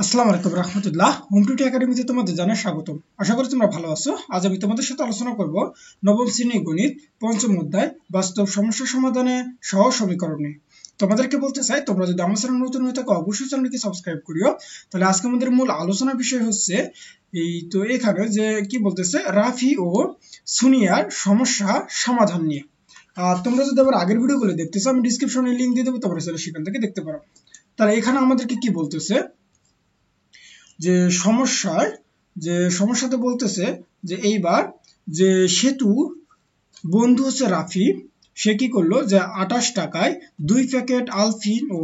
আসসালামু আলাইকুম রহমতুল্লাহ। হোম টুটি একাডেমিতে তোমাদের জানাই স্বাগতম। আশা করি তোমরা ভালো আছো। আজ আমি তোমাদের সাথে আলোচনা করব নবম শ্রেণী গণিত পঞ্চম অধ্যায় বাস্তব সমস্যা সমাধানে সহজ সমীকরণ নিয়ে। তোমাদেরকে বলতে চাই, তোমরা যদি আমার চ্যানেল নতুন হয়ে থাকো অবশ্যই চ্যানেলকে সাবস্ক্রাইব করিও। তাহলে আজকে আমাদের মূল আলোচনার বিষয় হচ্ছে এখানে যে কি বলতেছে, রাফি ও সুনিয়ার সমস্যা সমাধান নিয়ে। আর তোমরা যদি আবার আগের ভিডিওগুলো দেখতে চাও, আমি ডিসক্রিপশনে লিংক দিয়ে দেবো, তোমরা সেখান থেকে দেখতে পারো। তাহলে এখানে আমাদেরকে কি বলতেছে, যে সমস্যাতে বলতেছে যে এইবার যে সেতু বন্ধু হচ্ছে রাফি, সে কি করলো যে 28 টাকায় 2 প্যাকেট আলফিন ও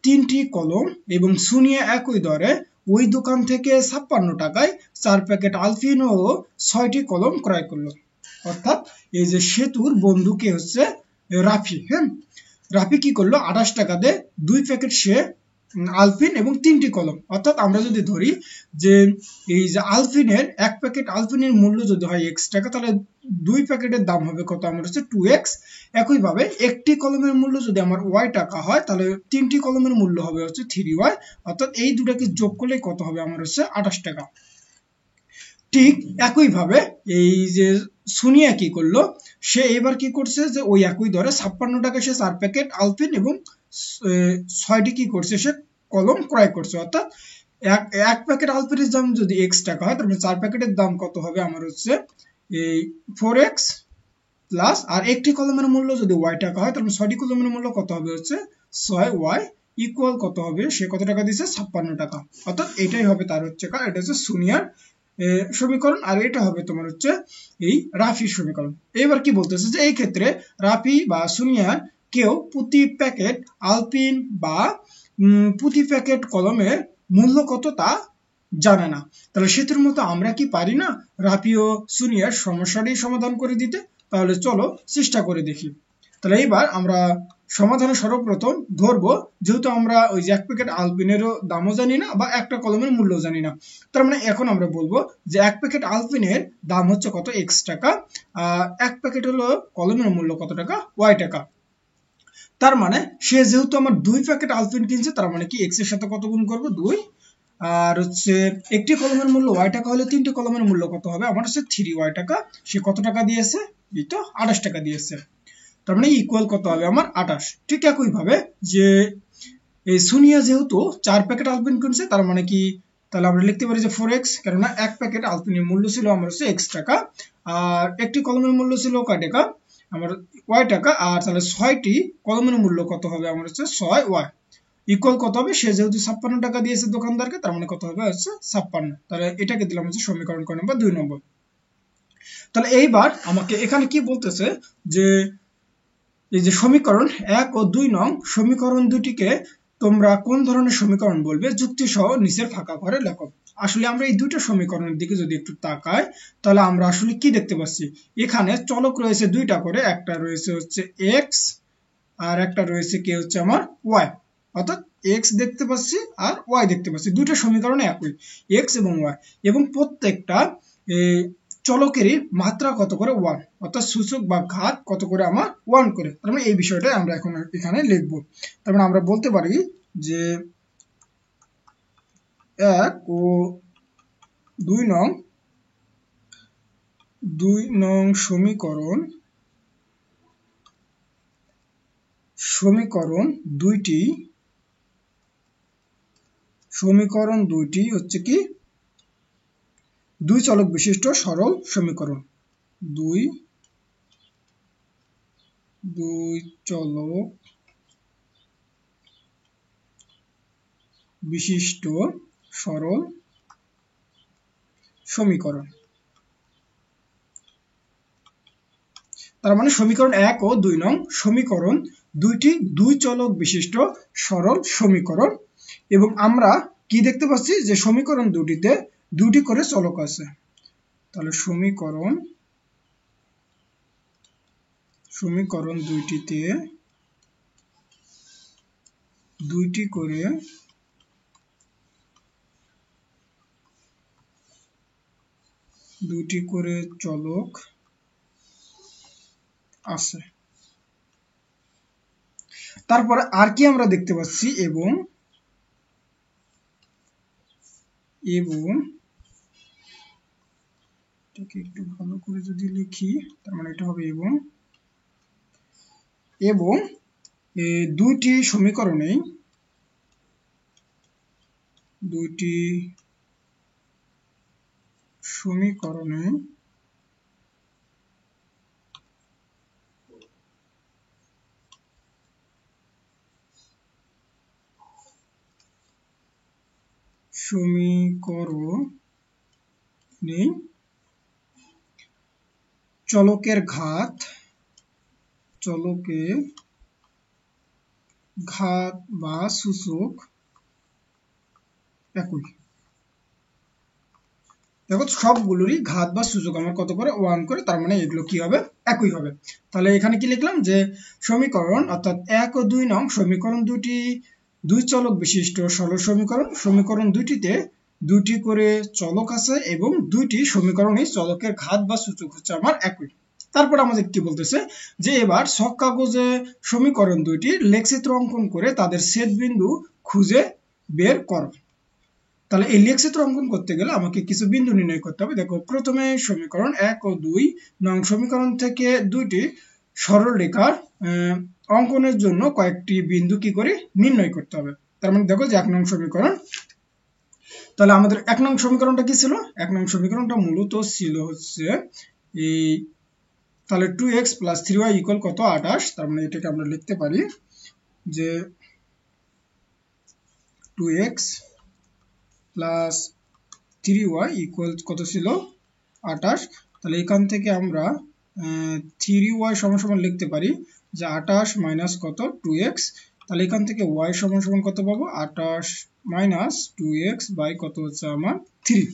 3টি কলম, এবং সুনিয়া একই দরে ওই দোকান থেকে 56 টাকায় 4 প্যাকেট আলফিন ও 6টি কলম ক্রয় করলো। অর্থাৎ এই যে সেতুর বন্ধুকে হচ্ছে রাফি, হ্যাঁ, রাফি কি করলো 28 টাকাতে 2 প্যাকেট সে আলফিন এবং 3টি কলম। অর্থাৎ আমরা যদি ধরি যে এই যে আলফিনের এক প্যাকেট আলফিনের মূল্য যদি হয় x টাকা, তাহলে 2 প্যাকেটের দাম হবে কত, আমার হচ্ছে 2x। একইভাবে একটি কলমের মূল্য যদি আমার y টাকা হয়, তাহলে 3টি কলমের মূল্য হবে হচ্ছে 3y। অর্থাৎ এই দুটাকে যোগ করলে কত হবে, আমার হচ্ছে 28 টাকা। ঠিক একইভাবে এই যে সুনিয়া কি করলো, সে এবার কি করছে যে ওই একই দরে 56 টাকা সে 4 প্যাকেট আলপিন এবং 6টি কি করছে, সে কলম ক্রয় করছে। অর্থাৎ এক প্যাকেট আলপিনের দাম যদি x টাকা হয়, তাহলে 4 প্যাকেটের দাম কত হবে, আমার হচ্ছে এই 4x প্লাস, আর একটি কলমের মূল্য যদি y টাকা হয়, তাহলে 6টি কলমের মূল্য কত হবে, হচ্ছে 6y ইকুয়াল কত হবে, সে কত টাকা দিয়েছে, 56 টাকা। অর্থাৎ এটাই হবে তার হচ্ছে এটা হচ্ছে সুনিয়ার সমীকরণ, আর এটা হবে তোমার হচ্ছে এই রাফির সমীকরণ। এবার কি বলতেছে যে এই ক্ষেত্রে রাফি বা সুনিয়ার কেউ প্রতি প্যাকেট আলপিন বা প্রতি প্যাকেট কলমের মূল্য কত তা জানে না। তাহলে সেতুর মতো আমরা কি পারি না রাফি ও সুনিয়ার সমস্যাটি সমাধান করে দিতে? তাহলে চলো চেষ্টা করে দেখি। তাহলে এইবার আমরা সমাধানে সর্বপ্রথম ধরবো, যেহেতু আমরা ওই যে এক প্যাকেট আলপিনেরও দামও জানি না বা একটা কলমের মূল্য জানি না, তার মানে এখন আমরা বলবো যে এক প্যাকেট আলপিনের দাম হচ্ছে কত, x টাকা, আর এক প্যাকেট হলো কলমের মূল্য কত টাকা, y টাকা। তার মানে সে যেহেতু আমার 2 প্যাকেট আলপিন কিনছে, তার মানে কি x এর সাথে কত গুণ করবো, 2। আর হচ্ছে একটি কলমের মূল্য y টাকা হলে 3টি কলমের মূল্য কত হবে, আমার হচ্ছে 3y টাকা। সে কত টাকা দিয়েছে, এই তো 28 টাকা দিয়েছে। তার মানে ইকুয়াল কত হবে, আমার 28। ঠিক একইভাবে যে এই সুনিয়া যেহেতু 4 প্যাকেট আলপিন কিনছে, তার মানে কি, তাহলে আমরা লিখতে পারি যে 4x, কেননা এক প্যাকেট আলপিনের মূল্য ছিল আমার হচ্ছে x টাকা, আর একটি কলমের মূল্য ছিল কয় টাকা, আমার y টাকা। আর তাহলে 6টি কলমের মূল্য কত হবে, আমার হচ্ছে 6y ইকুয়াল কত হবে, সে যেহেতু 56 টাকা দিয়েছে দোকানদারকে, তার মানে কত হবে, হচ্ছে 56। তাহলে এটাকে দিলাম হচ্ছে সমীকরণ ক নম্বর, 2 নম্বর। তাহলে এইবার আমাকে এখানে কি বলতেছে যে এই যে সমীকরণ 1 ও 2 নং সমীকরণ দুটিকে তোমরা কোন ধরনের সমীকরণ বলবে, যুক্তি সহ নিচের ফাঁকা ঘরে লেখো। আসলে আমরা এই দুটো সমীকরণের দিকে যদি একটু তাকাই, তাহলে আমরা আসলে কি দেখতে পাচ্ছি, এখানে চলক রয়েছে দুইটা করে, একটা রয়েছে হচ্ছে x আর একটা রয়েছে কি হচ্ছে আমার y। অর্থাৎ x দেখতে পাচ্ছি আর y দেখতে পাচ্ছি, দুটো সমীকরণে একই, x এবং y, এবং প্রত্যেকটা চলকেরই মাত্রা কত করে, 1। অর্থাৎ সূচক বা ঘাত কত করে, আমার 1 করে। তার মানে এই বিষয়টাই আমরা এখন এখানে লিখব। তার মানে আমরা বলতে পারি যে 1 ও 2 নং সমীকরণ দুইটি হচ্ছে কি, দুই চলক বিশিষ্ট সরল সমীকরণ। দুই চলক বিশিষ্ট সরল সমীকরণ। তার মানে সমীকরণ 1 ও 2 নং সমীকরণ দুইটি দুই চলক বিশিষ্ট সরল সমীকরণ, এবং আমরা কি দেখতে পাচ্ছি যে সমীকরণ দুটিতে দুটি করে চলক আছে। তাহলে সমীকরণ দুইটিতে দুইটি করে চলক আছে। তারপরে আর কি আমরা দেখতে পাচ্ছি, এবং এবং এটাকে একটু ভালো করে যদি লিখি তার মানে এটা হবে এবং দুইটি সমীকরণে চলকের ঘাত বা সূচক একই। দেখো সবগুলোরই ঘাত বা সূচক আমার কত করে 1 করে, তার মানে এগুলো কি হবে একই হবে। তাহলে এখানে কি লিখলাম যে সমীকরণ অর্থাৎ 1 ও 2 নং সমীকরণ দুটি দুই চলক বিশিষ্ট সরল সমীকরণ দুটিতে দুটি করে চলক আছে এবং দুইটি সমীকরণই চলকের ঘাত বা সূচক হচ্ছে আমার একই। তারপর আমাদের কি বলতেছে যে এবার ছক কাগজে সমীকরণ দুইটির লেখচিত্র অঙ্কন করে তাদের ছেদবিন্দু খুঁজে বের করো। তাহলে এই লেখচিত্র অঙ্কন করতে গেলে আমাকে কিছু বিন্দু নির্ণয় করতে হবে। দেখো প্রথমে সমীকরণ 1 ও 2 নং সমীকরণ থেকে দুইটি সরল রেখার অঙ্কনের জন্য কয়েকটি বিন্দু কি করে নির্ণয় করতে হবে। তার মানে দেখো যে 1 নং সমীকরণ, তাহলে আমাদের 1 নং সমীকরণটা কি ছিল? 1 নং সমীকরণটা মূলত ছিল হচ্ছে এই, তাহলে 2x + 3y = কত 28। তার মানে এটাকে আমরা লিখতে পারি যে 2x + 3y = কত ছিল 28। তাহলে এখান থেকে আমরা 3y সমান লিখতে পারি যে 28 - কত 2x। তাহলে এখান থেকে y সমান কত পাবো 28 - 2x / কত হচ্ছে আমার 3।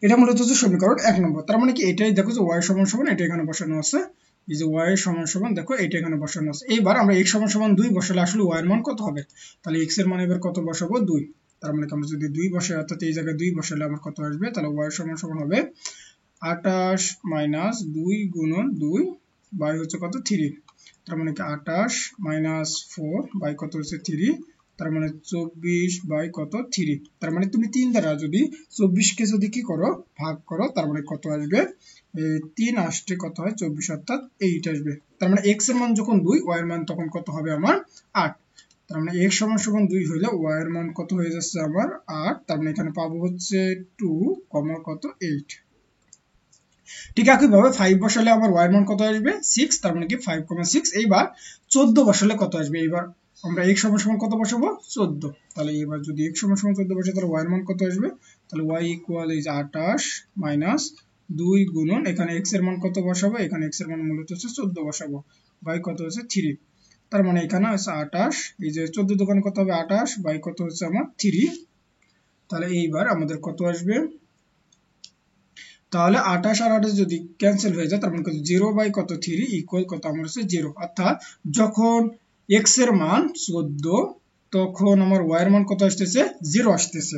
এটা মূলত হচ্ছে সমীকরণ 1 নম্বর। তার মানে কি এটাই দেখো যে y সমান এটা এখানে বসানো আছে, এই যে y সমান দেখো এটা এখানে বসানো আছে। এইবার আমরা x সমান 2 বসালে আসলে y এর মান কত হবে? তাহলে x এর মান এবার কত বসাবো 2। তার মানে আমরা যদি 2 বসাই অর্থাৎ এই জায়গায় 2 বসালে আমার কত আসবে? তাহলে y সমান হবে 28 - 2 × 2 / হচ্ছে কত 3। তার মানে কি 28 - 4 / কত হচ্ছে 3। তার মানে 24 / কত 3। তার মানে তুমি 3 দ্বারা যদি 24 কে যদি কি করো ভাগ করো তার মানে কত আসবে? 3 আসছে কত হয় 24 অর্থাৎ 8 আসবে। তার মানে x এর মান যখন 2 y এর মান তখন কত হবে আমার 8। তার মানে x সমান 2 হলে y এর মান কত হয়ে যাচ্ছে আমার 8। তার মানে এখানে পাবো হচ্ছে 2, কত 8। ঠিক একইভাবে 5 বসালে আমার y এর মান কত আসবে 6। তার মানে কি 5,6। এইবার 14 বসালে কত আসবে? এইবার আমরা x সমান কত বসাবো 14। তাহলে এবার যদি x সমান 14 বসাই তাহলে y এর মান কত আসবে? তাহলে y = এই যে 28 - 2 গুণন এখানে x এর মান কত বসাবো? এখানে x এর মান মূলত হচ্ছে 14 বসাবো, y কত হচ্ছে 3। তার মানে এখানে আছে 28, এই যে 14 দোকানে কত হবে 28 বাই কত হচ্ছে আমার 3। তাহলে এইবার আমাদের কত আসবে? তাহলে 28 আর 28 যদি ক্যান্সেল হয়ে যায় তার মানে কত 0 বাই কত 3 = কত আমার হচ্ছে 0। অর্থাৎ যখন x এর মান 14 তখন আমার y এর মান কত আসতেছে 0 আসতেছে।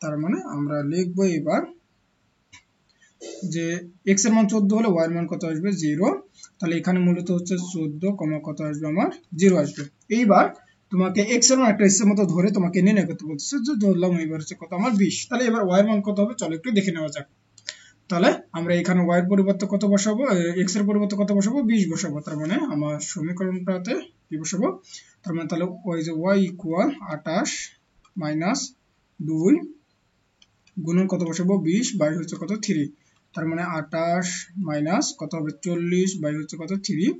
তার মানে আমরা লিখবো এবার যে x এর মান 14 হলে y এর মান কত আসবে 0। তাহলে এখানে মূলত হচ্ছে 14, কত আসবে আমার 0 আসবে। এইবার তোমাকে x এর মান একটা ইচ্ছের মতো ধরে তোমাকে নির্ণয় করতে বলতেছে, যে ধরলাম এবার হচ্ছে কত আমার 20। তাহলে এবার y এর মান কত হবে চলো একটু দেখে নেওয়া যাক। তাহলে আমরা এখানে y এর পরিবর্তে কত বসাবো, x এর পরিবর্তে কত বসাবো 20 বসাবো। তার মানে আমার সমীকরণটাতে কি বসাবো? তার মানে তাহলে ওই যে y = 28 - 2 গুণন কত বসাবো 20 বাই হচ্ছে কত 3। তার মানে 28 - কত হবে 40 বাই হচ্ছে কত 3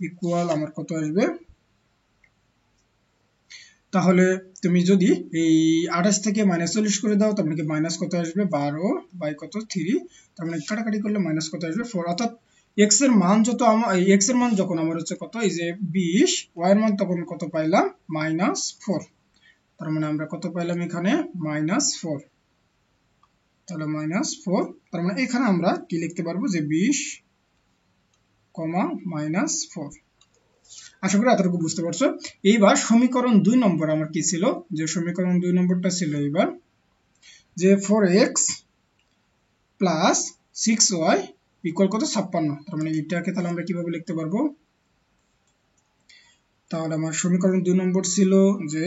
ইকুয়াল আমার কত আসবে? তাহলে তুমি যদি এই 28 থেকে -40 করে দাও তার মানে কি মাইনাস কত আসবে 12 বাই কত 3। তার মানে কাটাকাটি করলে মাইনাস কত আসবে 4। অর্থাৎ x এর মান x এর মান যখন আমার হচ্ছে কত এই যে 20, y এর মান তখন কত পাইলাম -4। তার মানে আমরা কত পাইলাম এখানে -4। তাহলে -4। তার মানে এখানে আমরা কি লিখতে পারবো যে 20, -4। আশা করি এতটুকু বুঝতে পারছো। এইবার সমীকরণ 2 নম্বর আমার কি ছিল? যে সমীকরণ 2 নম্বরটা ছিল এবার যে 4x + 6y = কত 56। তার মানে এটাকে তাহলে আমরা কিভাবে লিখতে পারবো? তাহলে আমার সমীকরণ 2 নম্বর ছিল যে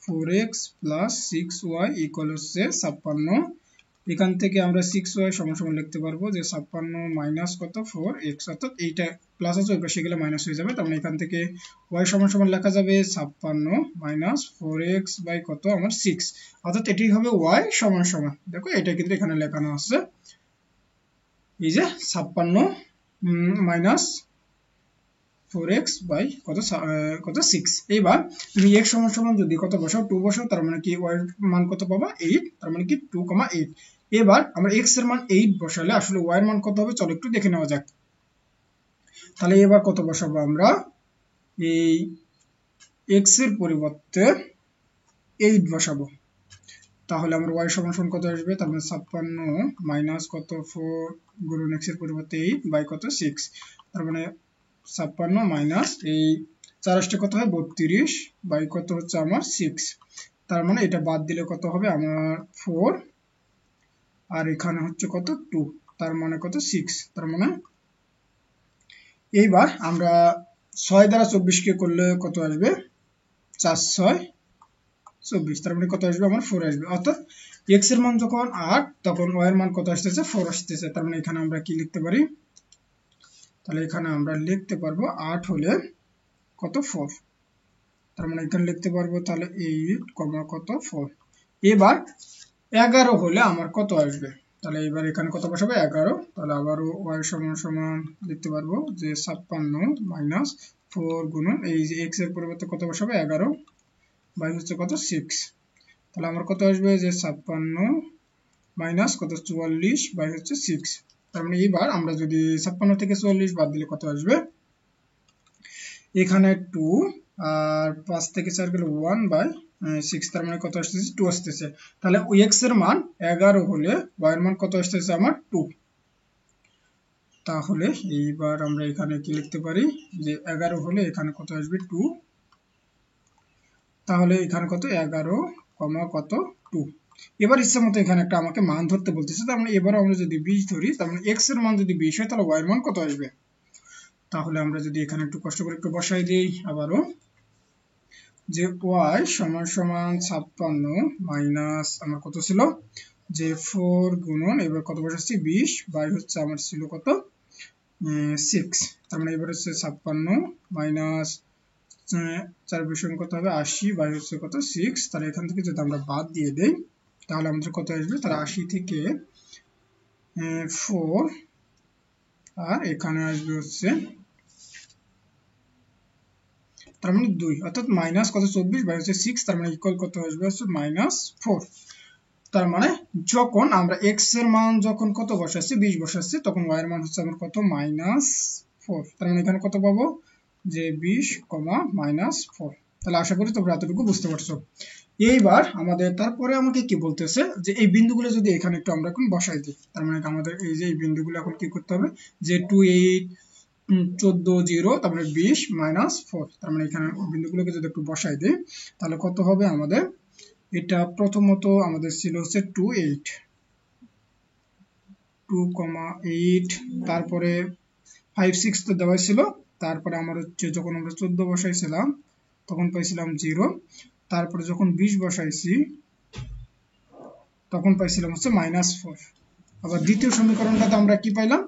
4x প্লাস 6y ইকুয়াল হচ্ছে 56। এখান থেকে আমরা 6y সমান সমান লিখতে পারবো যে 56 মাইনাস কত 4x, অর্থাৎ এইটা প্লাস আছে ওই পাশে গেলে মাইনাস হয়ে যাবে। তার মানে এখান থেকে y সমান সমান লেখা যাবে 56 মাইনাস 4x বাই কত আমার 6, অর্থাৎ এটি হবে y সমান সমান, দেখো এটা কিন্তু এখানে লেখানো আছে এই যে 56 মাইনাস 4x বাই কত 6। এইবার তুমি x সমান সমান যদি কত বসাও 2 বসাও, তার মানে কি y এর মান কত পাবা 8, তার মানে কি 2,8। এবার আমরা x এর মান 8 বসালে আসলে y এর মান কত হবে চলো একটু দেখে নেওয়া যাক। তাহলে এবার কত বসাবো আমরা, এই x এর পরিবর্তে 8 বসাবো, তাহলে আমার y সমান সমান কত আসবে, তার মানে 56 মাইনাস কত 4 গুণন x এর পরিবর্তে 8 বাই কত 6, তার মানে 56 মাইনাস এই 4 আসতে কত হয় 32 বাই কত হচ্ছে আমার 6, তার মানে এটা বাদ দিলে কত হবে আমার 4 আর এখানে হচ্ছে কত 2, তার মানে কত 6। তার মানে এইবার আমরা 6 দ্বারা 24 কে করলে কত আসবে 4 6 24, তার মানে কত আসবে আমার 4 আসবে। অর্থাৎ x এর মান যখন 8 তখন y এর মান কত আসতেছে 4 আসতেছে। তার মানে এখানে আমরা কি লিখতে পারি, তাহলে এখানে আমরা লিখতে পারবো 8 হলে কত 4, তার মানে এখানে লিখতে পারবো তাহলে 8 কত 4। এবার 11 হলে আমার কত আসবে, তাহলে এবার এখানে কত বসাবো 11, তাহলে আবারও y সমান সমান লিখতে পারবো যে 56 মাইনাস 4 গুণন এই যে x এর পরিবর্তে কত বসাবো 11 বাই হচ্ছে কত 6, তাহলে আমার কত আসবে যে 56 মাইনাস কত 44 বাই হচ্ছে 6। তার মানে এবার আমরা যদি 56 থেকে 44 বাদ দিলে কত আসবে, এখানে 2 আর 5 থেকে 4 গেলে 1 বাই 6, তার মানে কত আসতেছে 2 আসতেছে। তাহলে ওই x এর মান 11 হলে y এর মান কত আসতেছে আমার 2। তাহলে এইবার আমরা এখানে কি লিখতে পারি যে 11 হলে এখানে কত আসবে 2, তাহলে এখানে কত 11 কত 2। এবার ইচ্ছা মতো এখানে একটা আমাকে মান ধরতে বলতেছে, তার মানে এবার আমরা যদি 20 ধরি, তার মানে x এর মান যদি 20 হয় তাহলে y এর মান কত আসবে। তাহলে আমরা যদি এখানে একটু কষ্ট করে একটু বসাই দেই আবারও, যে y সমান সমান 56 মাইনাস আমার কত ছিল যে 4 গুণন এবার কত বসাচ্ছি 20 বাই হচ্ছে আমার ছিল কত 6, তার মানে এবার হচ্ছে 56 মাইনাস 4 বিষয় কত হবে 80 বাই হচ্ছে কত 6। তাহলে এখান থেকে যদি আমরা বাদ দিয়ে দেই তাহলে আমাদের কত আসবে, তাহলে 80 থেকে 4 আর এখানে আসবে হচ্ছে তার মানে 2, অর্থাৎ মাইনাস কত 24 বাই হচ্ছে 6, তার মানে ইকুয়াল কত আসবে হচ্ছে -4। তার মানে যখন আমরা x এর মান যখন কত বসাচ্ছি 20 বসাচ্ছি তখন y এর মান হচ্ছে আমার কত -4, তার মানে এখানে কত পাবো যে 20 -4। তাহলে আশা করি তোমরা এতটুকু বুঝতে পারছো। এইবার আমাদের তারপরে আমাকে কি বলতেছে যে এই বিন্দুগুলো যদি এখানে একটু আমরা এখন বসাই দিই, তার মানে আমাদের এই যে এই বিন্দুগুলো এখন কি করতে হবে যে 2 8 14 0 তারপরে 20 -4, তার মানে এখানে বিন্দুগুলোকে যদি একটু বসাই দিই তাহলে কত হবে আমাদের, এটা প্রথমত আমাদের ছিল হচ্ছে 2.8, তারপরে 5 6 তো দেওয়া ছিল, তারপরে আমার হচ্ছে যখন আমরা 14 বসাইছিলাম তখন পাইছিলাম 0, তারপরে যখন 20 বসাইছি তখন পাইছিলাম হচ্ছে -4। আবার দ্বিতীয় সমীকরণটাতে আমরা কি পাইলাম,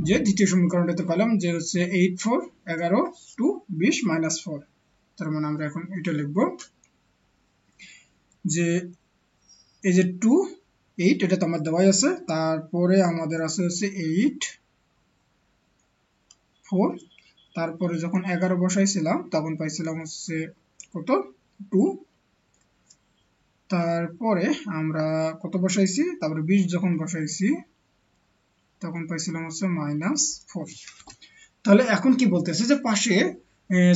যে দ্বিতীয় সমীকরণটাতে পেলাম যে হচ্ছে 8 4 11 2 20 -4। তার মানে আমরা এখন এটা লিখব যে এই যে 2 8 এটা তো আমার দেওয়াই আছে, তারপরে আমাদের আছে হচ্ছে 8 4, তারপরে যখন 11 বসাইছিলাম তখন পাইছিলাম হচ্ছে কত 2, তারপরে আমরা কত বসাইছি তারপরে 20 যখন বসাইছি তখন পাইছিলাম হচ্ছে -4। তাহলে এখন কি বলতেছে যে পাশে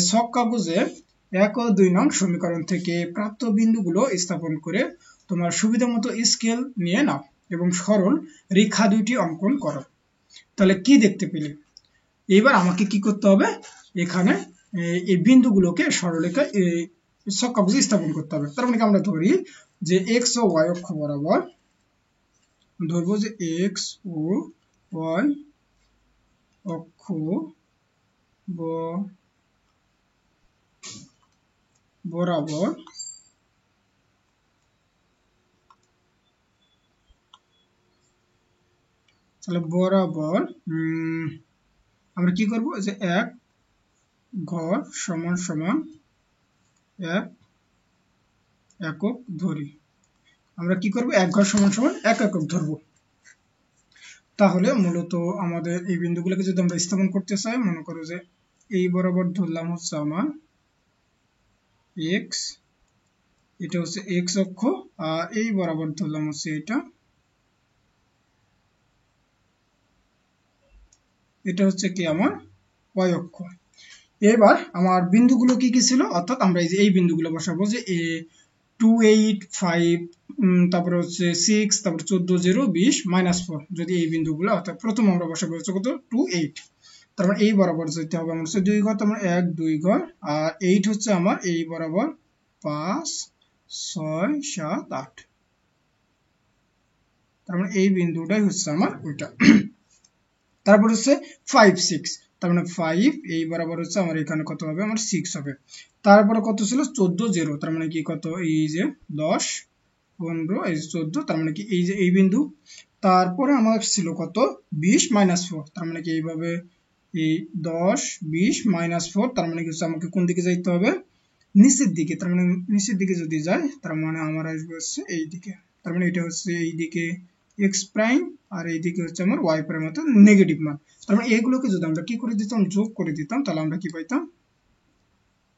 ছক কাগজে 1 ও 2 নং সমীকরণ থেকে প্রাপ্ত বিন্দুগুলো স্থাপন করে তোমার সুবিধামতো স্কেল নিয়ে নাও এবং সরল রেখা দুইটি অঙ্কন করো। তাহলে কি দেখতে পেলে, এবার আমাকে কি করতে হবে, এখানে এই বিন্দুগুলোকে সরলরেখায় ছক কাগজে স্থাপন করতে হবে। তার মানে আমরা ধরি যে x ও y অক্ষ বরাবর ধরবো যে x ও y অক্ষ বরাবর তাহলে বরাবর আমরা কি করব যে এক ঘর সমান সমান এক একক ধরি। আমরা কি করব এক ঘর সমান সমান এক একক ধরব। তাহলে মূলত আমাদের এই বিন্দুগুলোকে যদি আমরা স্থাপন করতে চাই, মনে করো যে এই বরাবর ধরলাম হচ্ছে আমার এক্স, এটা হচ্ছে এক্স অক্ষ, আর এই বরাবর ধরলাম হচ্ছে এটা হচ্ছে কি আমার ওয়াই অক্ষ। এবার আমার বিন্দুগুলো কি কি ছিল, অর্থাৎ আমরা এই বিন্দুগুলো বসাবো যে 2 8 5 তারপরে হচ্ছে 6 তারপর 14 0 20 -4, যদি এই বিন্দুগুলো, অর্থাৎ প্রথম আমরা বসাবো হচ্ছে কত 2 8, তারপর এই বরাবর যেতে হবে আমার হচ্ছে 2 ঘর, তারপর 1 2 ঘর, আর 8 হচ্ছে আমার এই বরাবর 5 6 7 8, তারপর এই বিন্দুটাই হচ্ছে আমার ওইটা। তারপর হচ্ছে 5 6, তার মানে 5 এই বরাবর হচ্ছে আমার এখানে কত হবে আমার 6 হবে। তারপরে কত ছিল 14 0, তার মানে কি কত এই যে 10 15 এই যে 14, তার মানে কি এই যে এই বিন্দু। তারপরে আমার ছিল কত 20 -4, তার মানে কি এইভাবে এই 10 20 -4, তার মানে কি আমাকে কোন দিকে যাইতে হবে নিচের দিকে, তার মানে নিচের দিকে যদি যাই তার মানে আমার আসবে হচ্ছে এই দিকে, তার মানে এটা হচ্ছে এই দিকে এক্স প্রাইম আর এই দিকে হচ্ছে আমার ওয়াই প্রাইম, অর্থাৎ নেগেটিভ মান। তার মানে এগুলোকে যদি আমরা কি করে দিতাম যোগ করে দিতাম, তাহলে আমরা কি পাইতাম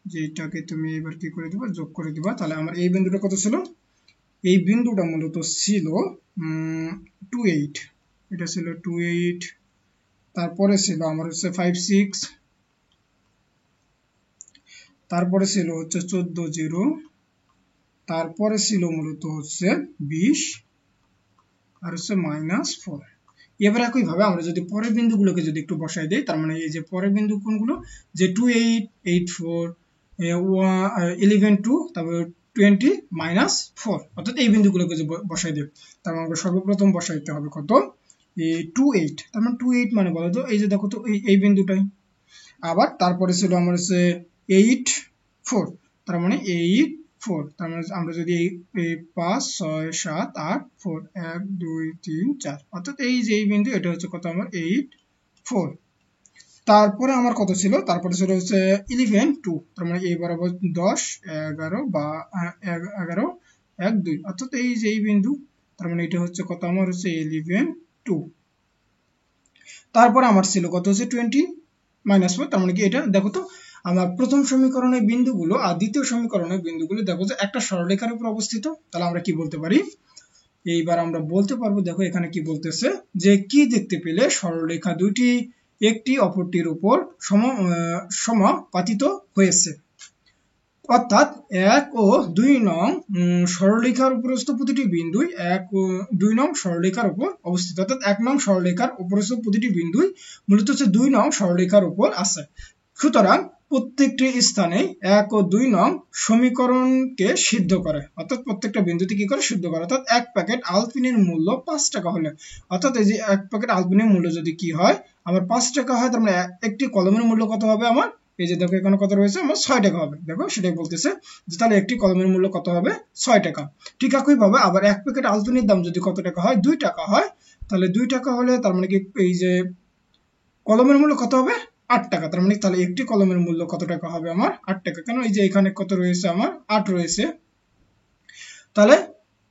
যে এটাকে তুমি এবার কি করে দিবা যোগ করে দিবা। তাহলে আমার এই বিন্দুটা কত ছিল, এই বিন্দুটা মূলত ছিল 2 8, এটা ছিল 2 8, তারপরে ছিল আমার হচ্ছে 5 6, তারপরে ছিল হচ্ছে 14 0, তারপরে ছিল মূলত হচ্ছে 20 আর হচ্ছে -4। এবার একইভাবে আমরা যদি পরের বিন্দুগুলোকে যদি একটু বসাই দেই, তার মানে এই যে পরের বিন্দু কোনগুলো যে 2 8 8 4 11 2, তারপর 20 -4, অর্থাৎ এই বিন্দুগুলোকে যে বসাই দেব, তার মানে আমরা সর্বপ্রথম বসাইতে হবে কত এই 2 8, তার মানে 2 8 মানে বলো তো এই যে দেখো তো এই বিন্দুটাই। আবার তারপরে ছিল আমার হচ্ছে 8 4, তার মানে 8 4, তার মানে আমরা যদি এই 5 6 7 8 4 1 2 3 4, অর্থাৎ এই যে এই বিন্দু এটা হচ্ছে কত আমার 8 4। তারপরে আমার কত ছিল, তারপরে ছিল হচ্ছে 11 2, তার মানে এই বরাবর 10 11 বা 11 1 2, অর্থাৎ এই যে এই বিন্দু, তার মানে এটা হচ্ছে কত আমার হচ্ছে 11 2। তারপরে আমার ছিল কত হচ্ছে 20 -4, তার মানে কি এটা দেখো তো আমার প্রথম সমীকরণের বিন্দুগুলো আর দ্বিতীয় সমীকরণের বিন্দুগুলো দেখো যে একটা সরলরেখার উপর অবস্থিত। তাহলে আমরা কি বলতে পারি, এইবার আমরা বলতে পারবো, দেখো এখানে কি বলতেছে যে কি দেখতে পেলে সরলরেখা দুটি একটি অপরটির উপর সমাপতিত হয়েছে, অর্থাৎ 1 ও 2 নং সরলরেখার উপরস্থ প্রতিটি বিন্দুই 1 ও 2 নং সরলরেখার উপর অবস্থিত, অর্থাৎ 1 নং সরলরেখার উপরস্থ প্রতিটি বিন্দুই মূলত হচ্ছে 2 নং সরলরেখার উপর আছে। সুতরাং প্রত্যেকটি স্থানে 1 ও 2 নং সমীকরণকে সিদ্ধ করে, অর্থাৎ প্রত্যেকটা বিন্দুতে কি করে সিদ্ধ করে, অর্থাৎ 1 প্যাকেট আলপিনের মূল্য 5 টাকা হলে, অর্থাৎ এই যে 1 প্যাকেট আলপিনের মূল্য যদি কি হয় আমার 5 টাকা হয়, তার মানে একটি কলমের মূল্য কত হবে আমার, এই যে দেখো এখানে কত রয়েছে আমার 6 টাকা হবে। দেখো সেটাই বলতেছে যে তাহলে একটি কলমের মূল্য কত হবে 6 টাকা। ঠিক একইভাবে আবার 1 প্যাকেট আলপিনের দাম যদি কত টাকা হয় 2 টাকা হয়, তাহলে 2 টাকা হলে তার মানে কি এই যে কলমের মূল্য কত হবে 8 টাকা, তার মানে তাহলে একটি কলমের মূল্য কত টাকা হবে আমার 8 টাকা, কেন এই যে এখানে কত রয়েছে আমার 8 রয়েছে। তাহলে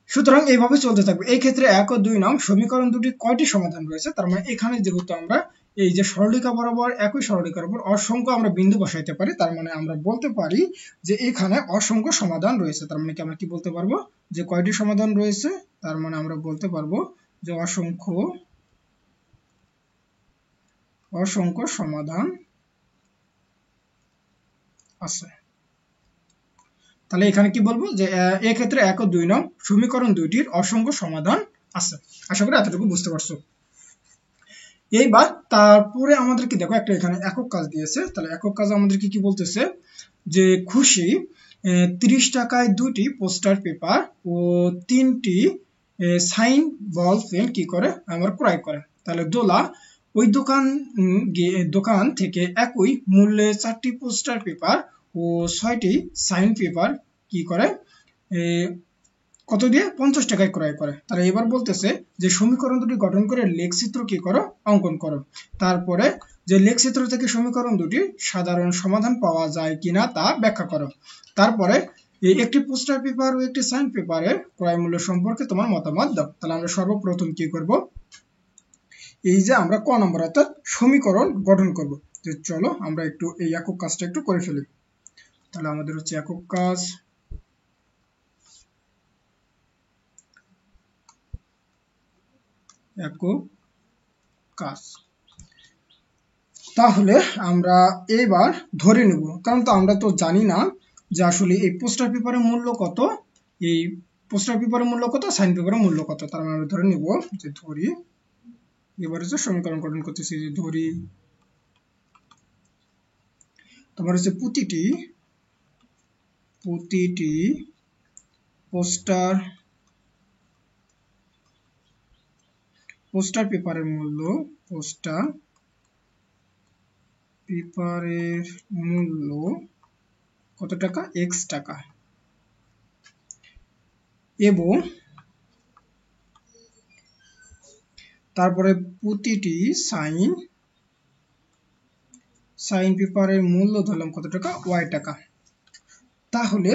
সুতরাং এইভাবে চলতে থাকবে। এই ক্ষেত্রে 1 ও 2 নং সমীকরণ দুটি কয়টি সমাধান রয়েছে, তার মানে এখানে যেহেতু আমরা এই যে সরলরেখা বরাবর একই সরলরেখার উপর অসংখ্য আমরা বিন্দু বসাইতে পারি, তার মানে আমরা বলতে পারি যে এখানে অসংখ্য সমাধান রয়েছে। তার মানে কি আমরা কি বলতে পারবো যে কয়টি সমাধান রয়েছে, তার মানে আমরা বলতে পারবো যে অসংখ্য সমাধান আছে। তাহলে এখানে কি বলবো যে এই ক্ষেত্রে 1 ও 2 নং সমীকরণ দুইটির অসংখ্য সমাধান আছে। আশা করি এতটুকু বুঝতে পারছো। এইবার তারপরে আমাদেরকে দেখো একটা এখানে একক কাজ দিয়েছে, তাহলে একক কাজ আমাদেরকে কি বলতেছে যে খুশি 30 টাকায় 2টি পোস্টার পেপার ও 3টি সাইন বল পেন কি করে আমার ক্রয় করে। তাহলে দোলা ওই দোকান থেকে একই মূল্যে 4টি পোস্টার পেপার ও 6টি সাইন পেপার কি করে কত দিয়ে 50 টাকায় ক্রয় করে। তাহলে এবার বলতেছে যে সমীকরণ দুটি গঠন করে লেখচিত্র কি করো, অঙ্কন করো। তারপরে যে লেখচিত্র থেকে সমীকরণ দুটি সাধারণ সমাধান পাওয়া যায় কিনা তা ব্যাখ্যা করো। তারপরে একটি পোস্টার পেপার ও একটি সাইন পেপারের ক্রয় মূল্য সম্পর্কে তোমার মতামত দাও। তাহলে আমরা সর্বপ্রথম কি করব, এই যে আমরা ক নম্বর অর্থাৎ সমীকরণ গঠন করব। তো চলো আমরা একটু এই একক কাজটা একটু করে ফেলি। তাহলে আমাদের হচ্ছে একক কাজ, একক কাজ। তাহলে আমরা এবার ধরে নেব, কারণ তো আমরা তো জানি না যে আসলে এই পোস্টার পেপারের মূল্য কত, এই পোস্টার পেপারের মূল্য কত, সাইন পেপারের মূল্য কত। তার মানে আমরা ধরে নেব যে ধরি, এবার হচ্ছে সমীকরণ গঠন করতেছি যে ধরি তোমার হচ্ছে প্রতিটি পোস্টার পেপারের মূল্য কত টাকা, x টাকা, এবং তারপরে প্রতিটি সাইন পেপারের মূল্য ধরলাম কত টাকা, y টাকা। তাহলে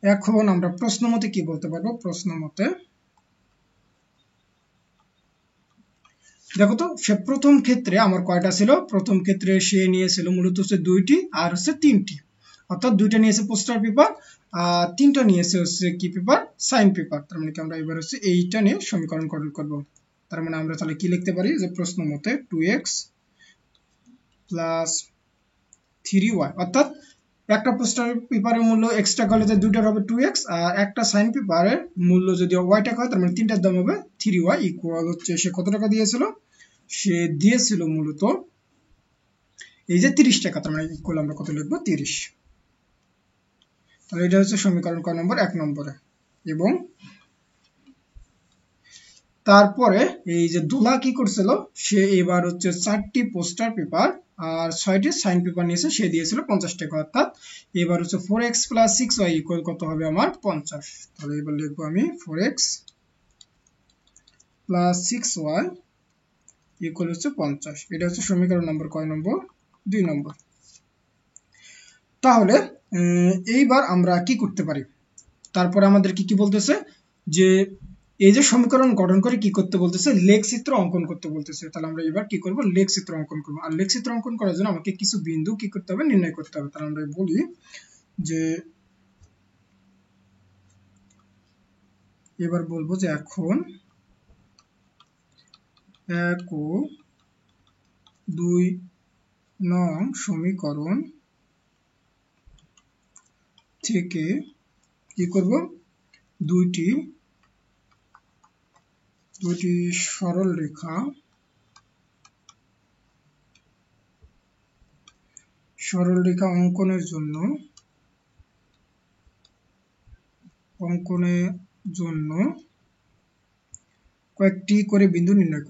এখন আমরা প্রশ্ন মতে কি বলতে পারবো, প্রশ্ন মতে দেখো তো সে প্রথম ক্ষেত্রে আমার কয়টা ছিল, প্রথম ক্ষেত্রে সে নিয়েছিল মূলত হচ্ছে 2টি আর হচ্ছে 3টি, অর্থাৎ 2টা নিয়েছে পোস্টার পেপার আর 3টা নিয়েছে হচ্ছে কি পেপার, সাইন পেপার। তার মানে কি আমরা এবার হচ্ছে এইটা নিয়ে সমীকরণ গঠন করব। তার মানে আমরা তাহলে কি লিখতে পারি যে প্রশ্ন মতে 2x প্লাস 3y, অর্থাৎ একটা পোস্টার পেপারের মূল্য x টাকা হলে দুইটার হবে 2x, আর একটা সাইন পেপারের মূল্য যদি y টাকা হয় তার মানে তিনটার দাম হবে 3y ইকুয়াল হচ্ছে সে কত টাকা দিয়েছিল, সে দিয়েছিল মূলত এই যে 30 টাকা। তার মানে ইকুয়াল আমরা কত লিখবো, 30। তাহলে এটা হচ্ছে সমীকরণ ক নম্বর, 1 নম্বরে। এবং তারপরে এই যে দোলা কি করছিল, সে এবার হচ্ছে 4টি পোস্টার পেপার আর 6টি সাইন পেপার নিয়েছে, সে দিয়েছিল 50 টাকা, অর্থাৎ এবার হচ্ছে 4x প্লাস 6y ইকুয়াল কত হবে আমার 50। তাহলে এবার লিখবো আমি 4x প্লাস 6y ইকুয়াল হচ্ছে 50। এটা হচ্ছে সমীকরণ নম্বর কয় নম্বর, 2 নম্বর। তাহলে এইবার আমরা কি করতে পারি, তারপরে আমাদের কি বলতেছে যে এই যে সমীকরণ গঠন করে কি করতে বলতেছে, লেখচিত্র অঙ্কন করতে বলতেছে। তাহলে আমরা এবার কি করব, লেখচিত্র অঙ্কন করব। আর লেখচিত্র অঙ্কন করার জন্য আমাকে কিছু বিন্দু কি করতে হবে, নির্ণয় করতে হবে। তাহলে আমরা বলি যে এবার বলবো যে এখন 1 ও 2 নং সমীকরণ থেকে কি করব, দুইটি সরল রেখা অঙ্কনের জন্য কয়েকটি করে বিন্দু নির্ণয়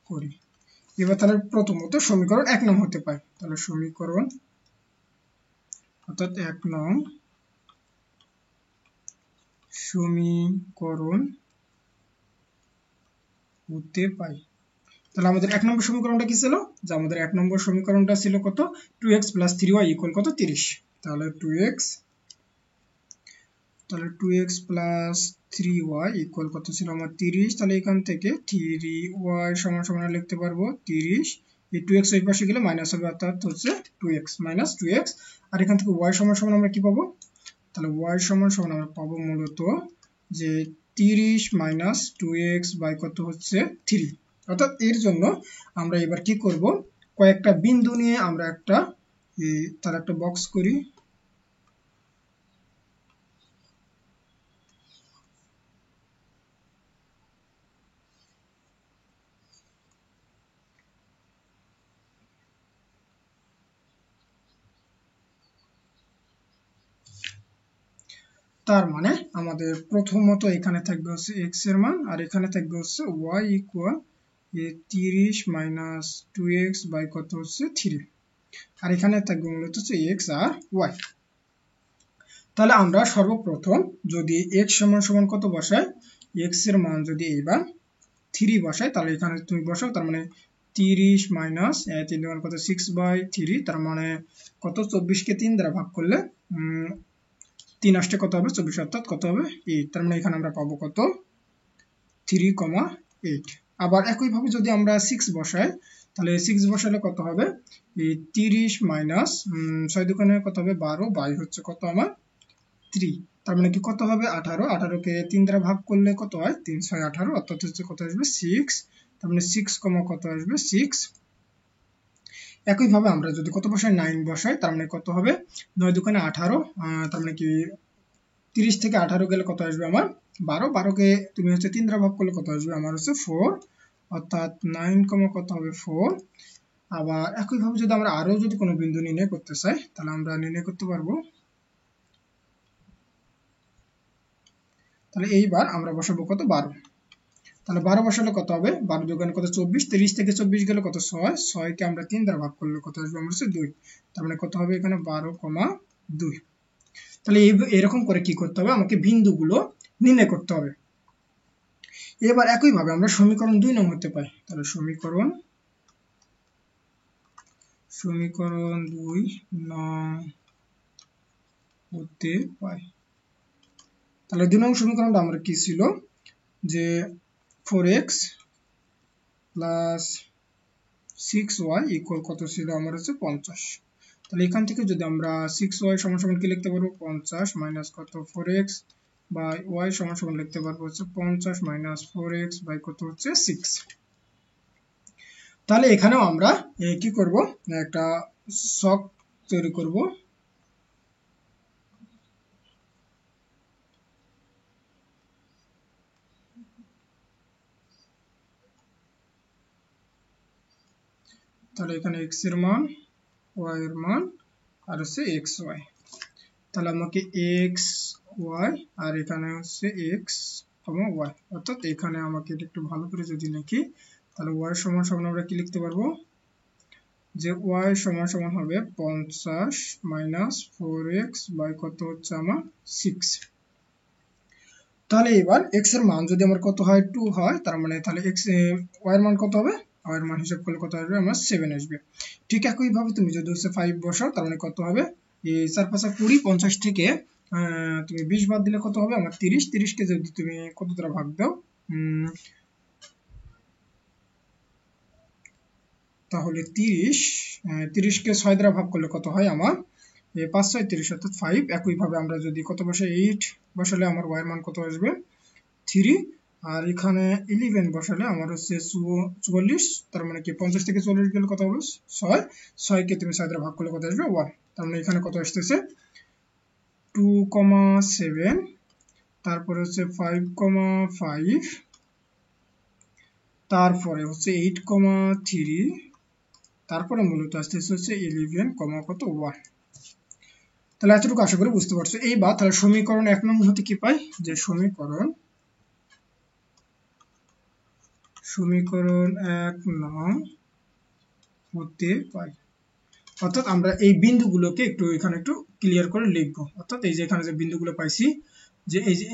করি। এবার তাহলে প্রথমত সমীকরণ 1 নং হতে পায়। তাহলে সমীকরণ অর্থাৎ 1 নং সমীকরণ হতে পায়। তাহলে আমাদের 1 নম্বর সমীকরণটা কি ছিল, যে আমাদের 1 নম্বর সমীকরণটা ছিল কত, 2x প্লাস 3y ইকুয়াল কত, 30। তাহলে 2x প্লাস 3y ইকুয়াল কত ছিল আমার 30। তাহলে এখান থেকে 3y সমান সমান লিখতে পারবো 30, এই 2x এই পাশে গেলে মাইনাস হবে, অর্থাৎ হচ্ছে 2x মাইনাস 2x। আর এখান থেকে y সমান সমান আমরা কি পাবো, তাহলে y সমান সমান আমরা পাবো মূলত যে 30 মাইনাস 2x বাই কত হচ্ছে 3। অর্থাৎ এর জন্য আমরা এবার কি করব, কয়েকটা বিন্দু নিয়ে আমরা তার একটা বক্স করি। তার মানে আমাদের প্রথমত এখানে থাকবে হচ্ছে x এর মান আর এখানে থাকবে হচ্ছে y equal 30 minus 2x by কত হচ্ছে 3 আর এখানে থাকবে মূলত হচ্ছে x আর y। তাহলে আমরা সর্বপ্রথম যদি x সমান সমান কত বসাই, x এর মান যদি এইবার 3 বসাই তাহলে এখানে তুমি বসাও, তার মানে 30 মাইনাস 3 এর মান কত 6/3, তার মানে কত 24 কে 3 দ্বারা ভাগ করলে 3 আসতে কত হবে 24, অর্থাৎ কত হবে 8। তার মানে এখানে আমরা পাবো কত 3,8। আবার একই ভাবে যদি আমরা 6 বসাই তাহলে 6 বসালে কত হবে এই 30 মাইনাস 6 দোকানে কত হবে 12 বাই হচ্ছে কত আমার 3, তার মানে কি কত হবে 18, 18 কে 3 দ্বারা ভাগ করলে কত হয় 3 6 18, অর্থাৎ হচ্ছে কত আসবে 6, তার মানে 6, কত আসবে 6। একই ভাবে আমরা যদি কত বসাই 9 বসাই তার মানে কত হবে 9 দোকানে 18, তার মানে কি 30 থেকে 18 গেলে কত আসবে আমার 12, 12 কে তুমি হচ্ছে 3 দ্বারা ভাগ করলে কত আসবে আমার হচ্ছে 4, অর্থাৎ 9, কত হবে 4। আবার একই ভাবে যদি আমরা আরো যদি কোনো বিন্দু নির্ণয় করতে চাই তাহলে আমরা নির্ণয় করতে পারবো। তাহলে এইবার আমরা বসাবো কত 12, তাহলে 12 বসালে কত হবে 12 দোকানে কত 24, 30 থেকে 24 গেলে কত 6, 6 কে আমরা 3 দ্বারা ভাগ করলে কত আসবে আমার হচ্ছে 2, তার মানে কত হবে এখানে 12,2। তাহলে এরকম করে কি করতে হবে আমাকে বিন্দুগুলো নির্ণয় করতে হবে। এবার একই ভাবে আমরা সমীকরণ 2 নং হতে পাই, তাহলে সমীকরণ 2 নং হতে পাই। তাহলে 2 নং সমীকরণটা আমরা কি ছিল যে 4x প্লাস 6y ইকুয়াল কত ছিল আমার হচ্ছে 50। তাহলে এখান থেকে যদি আমরা 6y সমান সমান কি লিখতে পারবো 50 মাইনাস কত 4x বাই y সমান সমান লিখতে পারবো হচ্ছে 50 মাইনাস 4x বাই কত হচ্ছে 6। তাহলে এখানেও আমরা কি করব একটা ছক তৈরি করব। তাহলে এখানে x এর মান y এর মান আর হচ্ছে xy, তাহলে আমাকে x y আর এখানে হচ্ছে x, y, অর্থাৎ এখানে আমাকে এটা একটু ভালো করে যদি লিখি তাহলে y সমান সমান আমরা কি লিখতে পারবো যে y সমান সমান হবে 50 মাইনাস 4x বাই কত হচ্ছে আমার 6। তাহলে এবার x এর মান যদি আমার কত হয় 2 হয়, তার মানে তাহলে y এর মান কত হবে, y এর মান হিসাব করলে কত আসবে আমার 7 আসবে। ঠিক একই ভাবে তুমি যদি হচ্ছে 5 বসাও তার মানে কত হবে এই 4 5 20, 50 থেকে তুমি 20 বাদ দিলে কত হবে আমার 30, 30 কে যদি তুমি কত দ্বারা ভাগ দাও তাহলে 30 কে 6 দ্বারা ভাগ করলে কত হয় আমার 5 6 30, অর্থাৎ 5। একই ভাবে আমরা যদি কত বসাই 8 বসালে আমার y এর মান কত আসবে 3, আর এখানে 11 বসালে আমার হচ্ছে 44, তার মানে কি 50 থেকে 40 গেলে কত হবে 6, 6 কে তুমি 6 দ্বারা ভাগ করলে কত আসবে 1, তার মানে এখানে কত আসতেছে 2,7, তারপরে হচ্ছে 5,5, তারপরে হচ্ছে 8,3, তারপরে মূলত আসতেছে হচ্ছে 11, কত 1। তাহলে এতটুকু আশা করি বুঝতে পারছো। এইবার তাহলে সমীকরণ 1 নং হতে কি পাই যে সমীকরণ 1 নং হতে পাই, অর্থাৎ আমরা এই বিন্দুগুলোকে একটু এখানে একটু ক্লিয়ার করে লিখবো, অর্থাৎ এই যে এখানে যে বিন্দুগুলো পাইছি যে এই যে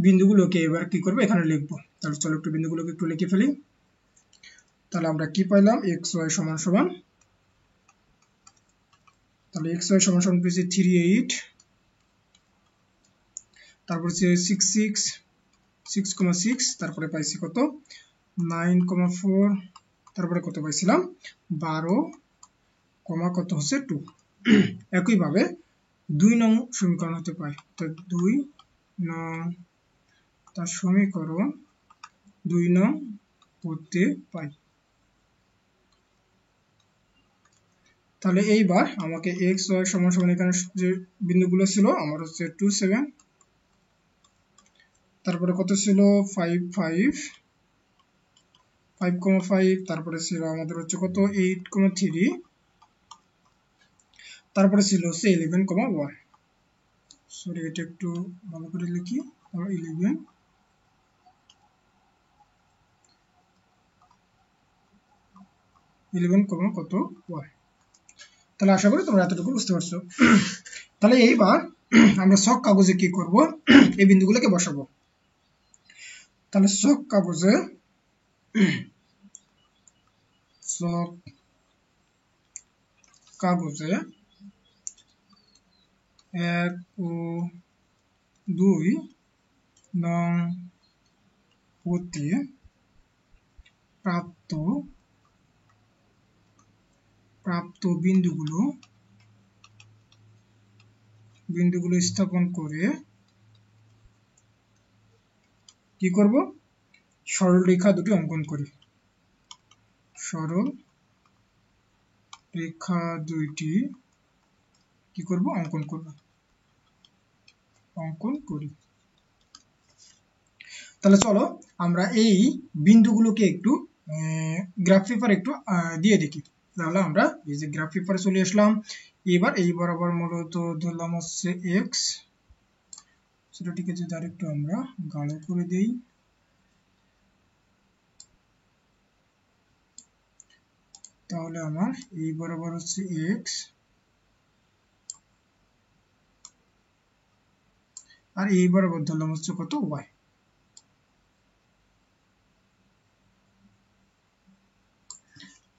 বিন্দুগুলোকে এবার কি করব এখানে লিখবো। তাহলে চলো একটু বিন্দুগুলোকে একটু লিখে ফেলি। তাহলে আমরা কি পাইলাম xy সমান সমান, তাহলে xy সমান সমান পেয়েছি 38, তারপর হচ্ছে 66, 6,6, তারপরে পাইছি কত 9,4, তারপরে কত পাইছিলাম 12, কত হচ্ছে 2। একই ভাবে 2 নং সমীকরণ হতে পাই, তো 2 নং তার সমীকরণ 2 নং হতে পাই। তাহলে এইবার আমাকে x y সমান সমান এখানে যে বিন্দুগুলো ছিল আমার হচ্ছে 2 7, তারপরে কত ছিল 5 5, 5,5, তারপরে ছিল আমাদের হচ্ছে কত 8,3, তারপরে ছিল হচ্ছে 11,1, সরি এটা একটু ভালো করে লিখি। 11 কত y। তাহলে আশা করি তোমরা এতটুকু বুঝতে পারছো। তাহলে এইবার আমরা ছক কাগজে কি করব, এই বিন্দুগুলোকে বসাবো। তাহলে ছক কাগজে এক ও 2 নং হতে প্রাপ্ত বিন্দুগুলো স্থাপন করে কি করব, সরল রেখা দুটি অঙ্কন করি। সরল রেখা দুইটি কি করব, অঙ্কন করি। তাহলে চলো আমরা এই বিন্দুগুলোকে একটু গ্রাফ পেপার একটু দিয়ে দেখি। তাহলে আমরা এই যে গ্রাফ পেপারে চলে আসলাম। এবার এই বরাবর মূলত ধরলাম হচ্ছে এক্স, সেটাটিকে যদি আরেকটু আমরা গাঢ় করে দেই, তাহলে আমার এই বরাবর হচ্ছে এক্স আর এই বরাবর ধরলাম হচ্ছে কত ওয়াই।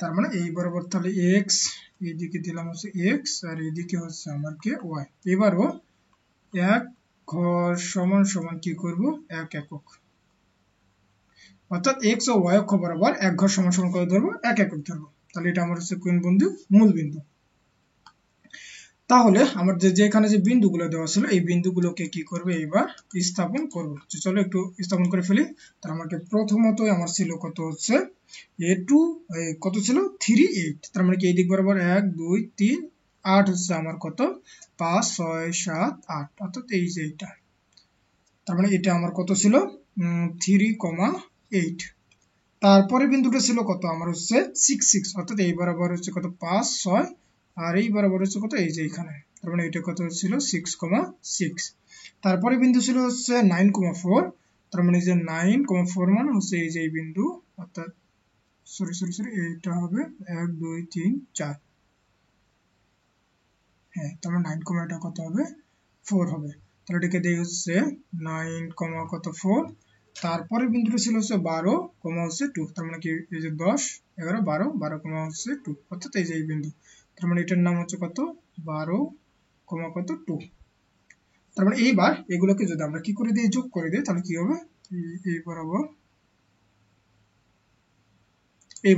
তার মানে এই বরাবর তাহলে এক্স, এইদিকে দিলাম হচ্ছে এক্স আর এইদিকে হচ্ছে আমার কে ওয়াই। এবারও এক ঘর সমান সমান কি করব, এক একক, অর্থাৎ এক্স ও ওয়াই অক্ষ বরাবর এক ঘর সমান সমান করে ধরবো, এক একক ধরবো। তাহলে এটা আমার হচ্ছে কোন বিন্দু, মূল বিন্দু। তাহলে আমার যেখানে যে বিন্দুগুলো দেওয়া ছিল এই বিন্দুগুলোকে কি করবে, এবার স্থাপন করব। চলো একটু স্থাপন করে ফেলি। তার আমাকে প্রথমত আমার ছিল কত হচ্ছে a2, কত ছিল 3 8। তার মানে কি এই দিক বরাবর 1 2 3 8 হচ্ছে আমার কত 5 6 7 8, অর্থাৎ এই যে এইটা। তার মানে এটা আমার কত ছিল 3,8। তারপরে বিন্দুটা ছিল কত আমার হচ্ছে 6 6, অর্থাৎ এই বরাবর হচ্ছে কত 5 6 আর এই বরাবর হচ্ছে কত এই যে এখানে। তার মানে এটা কত ছিল 6,6। তারপরে বিন্দু ছিল হচ্ছে 9,4। তার মানে যে 9,4 মানে হচ্ছে এই যে এই বিন্দু, অর্থাৎ সরি এইটা হবে 1 2 3 4। হ্যাঁ, তার মানে 9, এটা কত হবে 4 হবে। তাহলে এটাকে দেই হচ্ছে 9, কত 4। তারপরে বিন্দুটা ছিল হচ্ছে 12, হচ্ছে 2। তার মানে কি এই যে 10 11 12 12, হচ্ছে 2, অর্থাৎ এই যে এই বিন্দু। তার মানে এটার নাম হচ্ছে কত 12, কত 2। তার মানে এইবার এগুলোকে যদি আমরা কি করে দিই, যোগ করে দিই, তাহলে কি হবে এই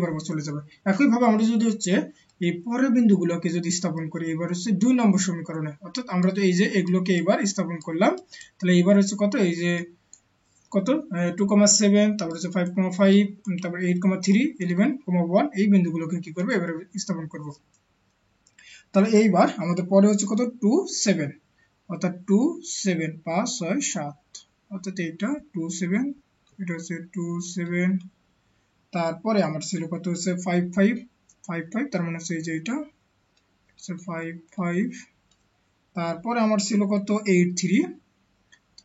বরাবর চলে যাবে। একইভাবে আমরা যদি হচ্ছে এই পরের বিন্দুগুলোকে যদি স্থাপন করি, এবার হচ্ছে 2 নম্বর সমীকরণে, অর্থাৎ আমরা তো এই যে এগুলোকে এবার স্থাপন করলাম। তাহলে এবার হচ্ছে কত এই যে কত 2,7, তারপর হচ্ছে 5,5, তারপর 8,3 11,1 এই বিন্দুগুলোকে কি করবে, এবারে স্থাপন করব। তাহলে এইবার আমাদের পরে হচ্ছে কত 2 7, অর্থাৎ 2 7 5 6 7, অর্থাৎ এইটা 2 7, এটা হচ্ছে 2 7। তারপরে আমার ছিল কত হচ্ছে 5 5 5 5, তার মানে হচ্ছে এই যে এটা হচ্ছে 5 5। তারপরে আমার ছিল কত 8 3,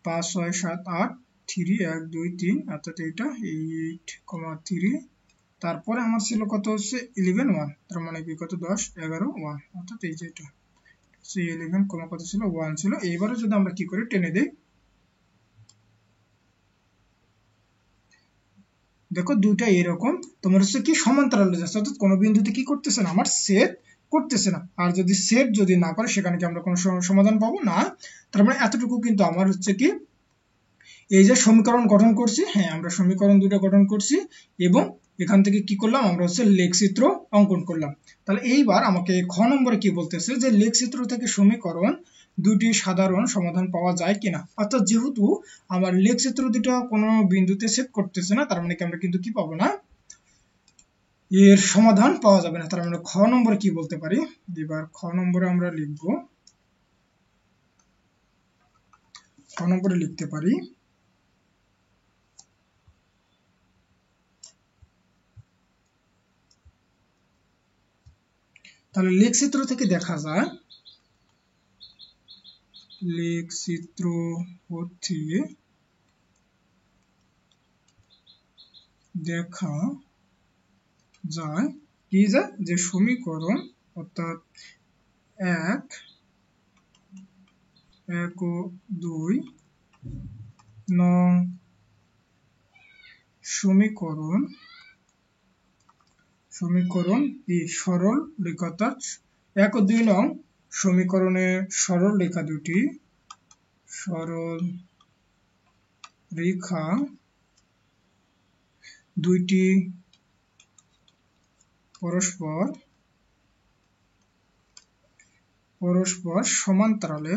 5 6 7 8 3 1 2 3, অর্থাৎ এটা 8,3। তারপরে আমার ছিল কত হচ্ছে 11 1, তার মানে কি কত 10 11 1, অর্থাৎ এই যে এটা 11, কত ছিল 1 ছিল। এইবারে যদি আমরা কি করে টেনে দেই, দেখো দুইটা এরকম তোমার হচ্ছে কি সমান্তরালে যাচ্ছে, অর্থাৎ কোনো বিন্দুতে কি করতেছে না, আমার ছেদ করতেছে না। আর যদি ছেদ যদি না করে সেখানে কি আমরা কোনো সমাধান পাবো না। তার মানে এতটুকু কিন্তু আমার হচ্ছে কি এই যে সমীকরণ গঠন করছি, হ্যাঁ আমরা সমীকরণ দুটো গঠন করছি এবং এখান থেকে কি করলাম, আমরা হচ্ছে লেখচিত্র অঙ্কন করলাম। তাহলে এইবার আমাকে খ নম্বরে কি বলতেছে যে লেখচিত্র থেকে সমীকরণ দুটি সাধারণ সমাধান পাওয়া যায় কিনা। অর্থাৎ যেহেতু আমার লেখচিত্র দুটো কোনো বিন্দুতে ছেদ করতেছে না, তার মানে কি আমরা কিন্তু কি পাবো না, এর সমাধান পাওয়া যাবে না। তার মানে খ নম্বরে কি বলতে পারি, এবার খ নম্বরে আমরা লিখবো, খ নম্বরে লিখতে পারি তাহলে লেখচিত্র থেকে দেখা যায় লেখচিত্র হতে দেখা যায় কি যায় যে সমীকরণ অর্থাৎ 1 ও 2 নং সমীকরণ কি সরল রেখা, 1 ও 2 নং সমীকরণে সরল রেখা দুটি সরল রেখা দুইটি পরস্পর সমান্তরালে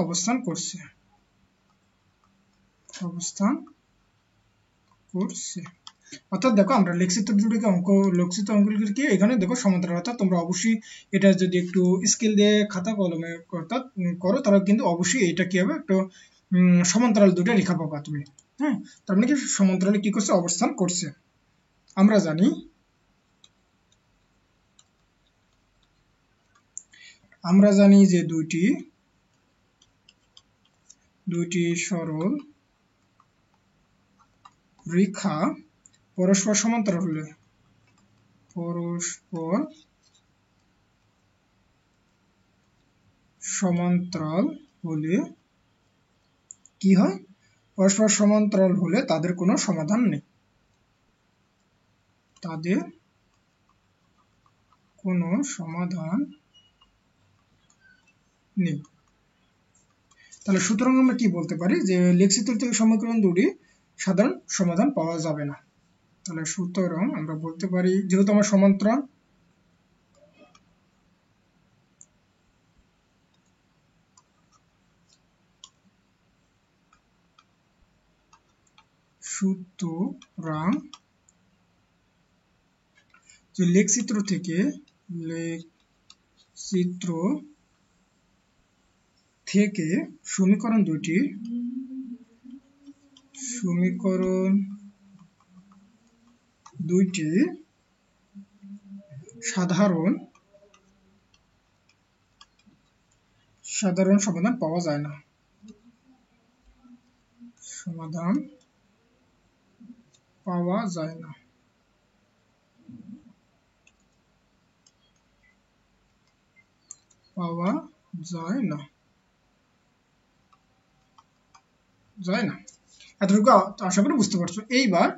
অবস্থান করছে অর্থাৎ দেখো আমরা লেখচিত্র দুটিকে অঙ্কগুলিকে এখানে দেখো সমান্তরাল, অর্থাৎ তোমরা অবশ্যই এটা যদি একটু স্কেল দিয়ে খাতা কলমে অর্থাৎ করো তাহলে কিন্তু অবশ্যই এটা কি হবে, একটু সমান্তরাল দুটো রেখা পাবা তুমি। হ্যাঁ, তার মানে কি সমান্তরালে কি করছে, অবস্থান করছে। আমরা জানি যে দুইটি সরল রেখা পরস্পর সমান্তরাল হলে কি হয়, পরস্পর সমান্তরাল হলে তাদের কোনো সমাধান নেই, তাহলে সুতরাং আমরা কি বলতে পারি যে লেখচিত্র থেকে সমীকরণ দুটি সাধারণ সমাধান পাওয়া যাবে না। তাহলে সুতরাং আমরা বলতে পারি যেহেতু আমার সমান্তরাল, সুতরাং যে লেখচিত্র থেকে সমীকরণ দুইটি সাধারণ সমাধান পাওয়া যায় না, এতটুকু আশা করি বুঝতে পারছো। এইবার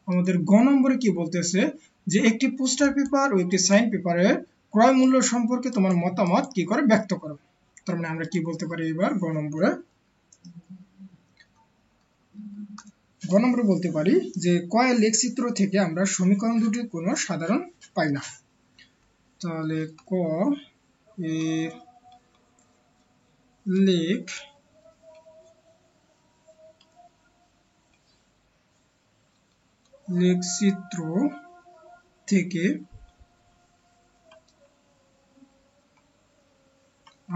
আমাদের গ নম্বরে কি বলতেছে যে একটি পোস্টার পেপার ও একটি সাইন পেপারের ক্রয় মূল্য সম্পর্কে তোমার মতামত কি করে ব্যক্ত করো। তার মানে আমরা কি বলতে পারি, এবার গ নম্বরে বলতে পারি যে কয়ের লেখচিত্র থেকে আমরা সমীকরণ দুটির কোনো সাধারণ পাই না। তাহলে ক এর লেখচিত্র থেকে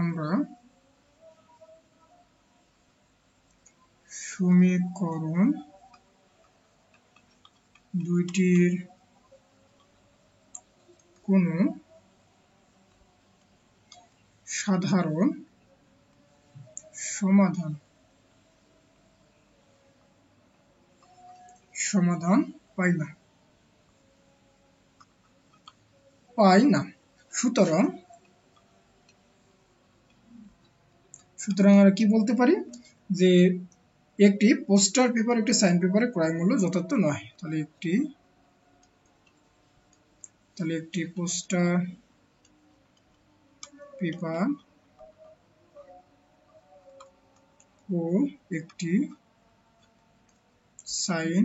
আমরা সমীকরণ দুইটির কোনো সাধারণ সমাধান পাই না। সুতরাং আমরা কি বলতে পারি যে একটি পোস্টার পেপার একটি সাইন পেপারের ক্রয় মূল্য যথার্থ নয়। তাহলে একটি পোস্টার পেপার ও একটি সাইন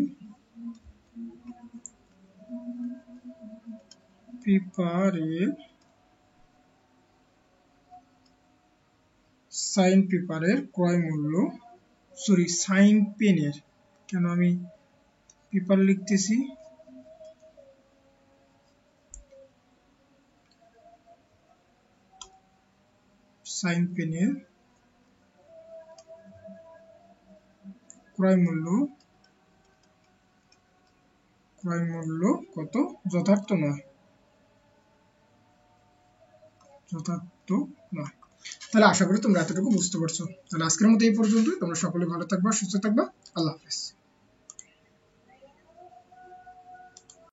পেপারের ক্রয় মূল্য, সাইন পেনের, কেন আমি পেপার লিখতেছি, সাইন পেনের ক্রয় মূল্য কত, যথার্থ নয়। যথার্থ নয়। তাহলে আশা করি তোমরা এতটুকু বুঝতে পারছো। তাহলে আজকের মতো এই পর্যন্ত। তোমরা সকলে ভালো থাকবা, সুস্থ থাকবা। আল্লাহ হাফেজ।